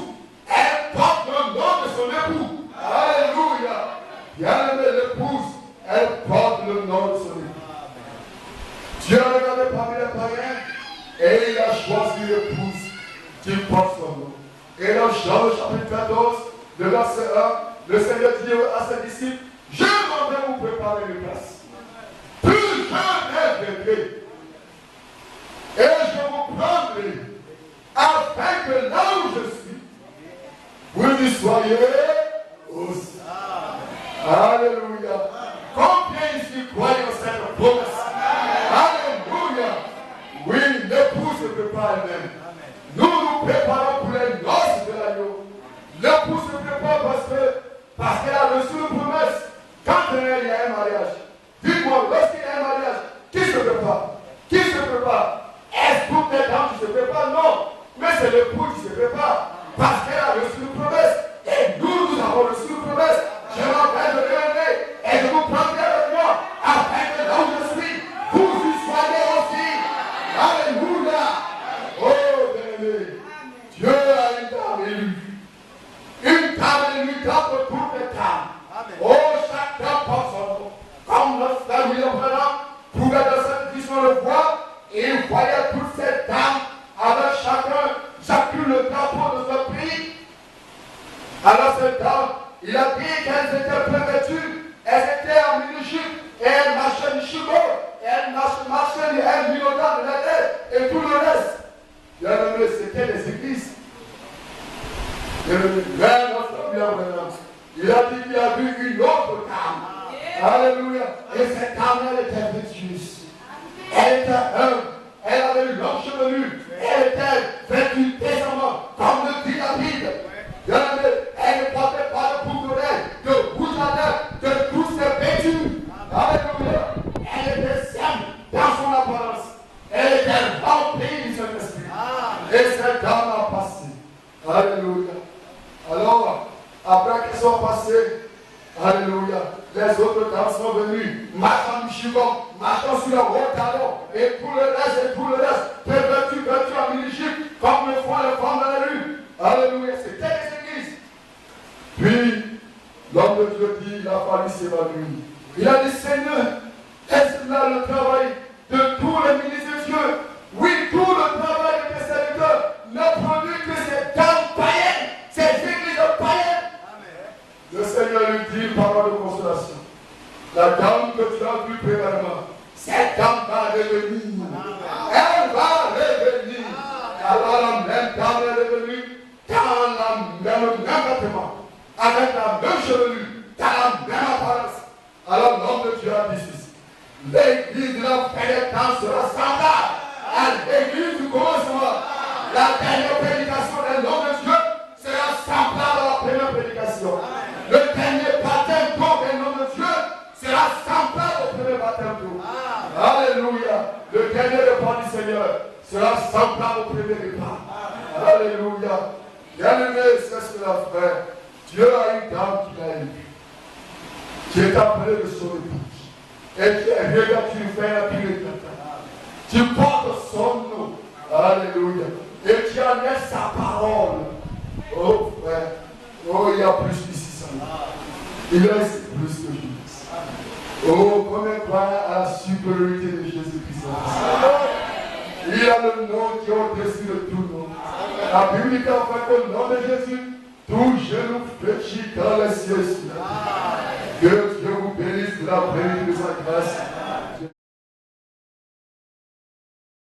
elle porte le nom de son époux. Alléluia. Bien-aimée, l'épouse, elle porte le nom de son époux. Dieu a regardé parmi les païens et il a choisi l'épouse qui porte son nom. Et dans Jean chapitre 14, le verset 1, le Seigneur dit à ses disciples, je m'en vais vous préparer une place. Plus je viendrai, et je vous prendrai, afin que là où je suis, vous y soyez aussi. Alléluia. Combien ici croient en cette promesse? Alléluia. Oui, l'épouse se prépare elle-même. Nous nous préparons pour les noces de l'agneau. L'épouse se prépare parce qu'elle a reçu une promesse. Quand il y a un mariage, dis-moi, lorsqu'il y a un mariage, qui se prépare? Qui se prépare? Est-ce toutes les dames qui se préparent? Non. Mais c'est l'époux qui se prépare. Parce qu'elle a reçu une promesse. Et nous avons reçu une promesse. Je m'appelle de revenir et je vous prendrai avec moi. Afin que là où je suis, vous y soyez aussi. Alléluia. Oh, bien-aimé. Dieu a une dame élue. Une dame élue dans toutes les dames. Oh, chaque dame porte son nom. Comme notre frère William Branham pouvait dans cette vision le voir, et il voyait toutes ces dames avec chacune le drapeau de son pays. Alors cette dame, il a dit qu'elles étaient revêtues, elles étaient en mini-jupe, et elles marchaient du chibot, et elles marchaient du minodant de la tête, et tout le reste. Bien-aimé, c'était les églises. Mais notre William Branham, il a dit qu'il y a vu une autre dame. Alléluia. Et cette dame, elle était vertueuse. Elle était humble. Elle avait une longue chevelure. Elle était vêtue décemment, comme le dit la Bible. Elle ne portait pas de boucle d'oreille, de bouche à lèvres, de tous ses vêtus. Alléluia. Elle était simple dans son apparence. Elle était remplie du Saint-Esprit. Et cette dame a passé. Alléluia. Alors, après qu'elles sont passées, alléluia, les autres dames sont venues, marchant du chiffon, marchant sur le haut talon, et tout le reste, vêtues en mini-jupe, comme le font les femmes dans la rue. Alléluia, c'était les églises. Puis, l'homme de Dieu dit, il a fallu s'évanouir. Il a dit, Seigneur, est-ce là le travail de tous les ministres de Dieu? Oui, tout le travail de tes serviteurs ne produit que ces dames païennes, ces églises païennes. Le Seigneur lui dit une parole de consolation. La dame que tu as vue précédemment, cette dame va revenir. Elle va revenir. Alors la même dame est revenue dans le même vêtement, avec la même chevelure, dans la même apparence. Alors l'homme de Dieu a dit ceci. L'église de la fin des temps sera semblable à l'église du commencement. La dernière prédication de l'homme de Dieu bénédiction. Le dernier baptême d'eau des noms de Dieu sera semblable au premier baptême d'eau. Alléluia. Le dernier repas du Seigneur sera semblable au premier repas. Alléluia. Bien-aimé, c'est ce que la frère. Dieu a une dame qui l'a élue, qui est appelée de son épouse. Et qui est regarde, tu lui fais la purité. Tu portes son nom. Alléluia. Et tu en es sa parole. Oh frère. Oh, il y a plus qu'ici ça. Il y a plus que Jésus. Oh, combien croire à la supériorité de Jésus-Christ. Il a le nom qui est au-dessus de tout nom. La Bible dit en fait qu'au nom de Jésus, tout genou fléchit dans les cieux. Que Dieu vous bénisse de la bénédiction de sa grâce.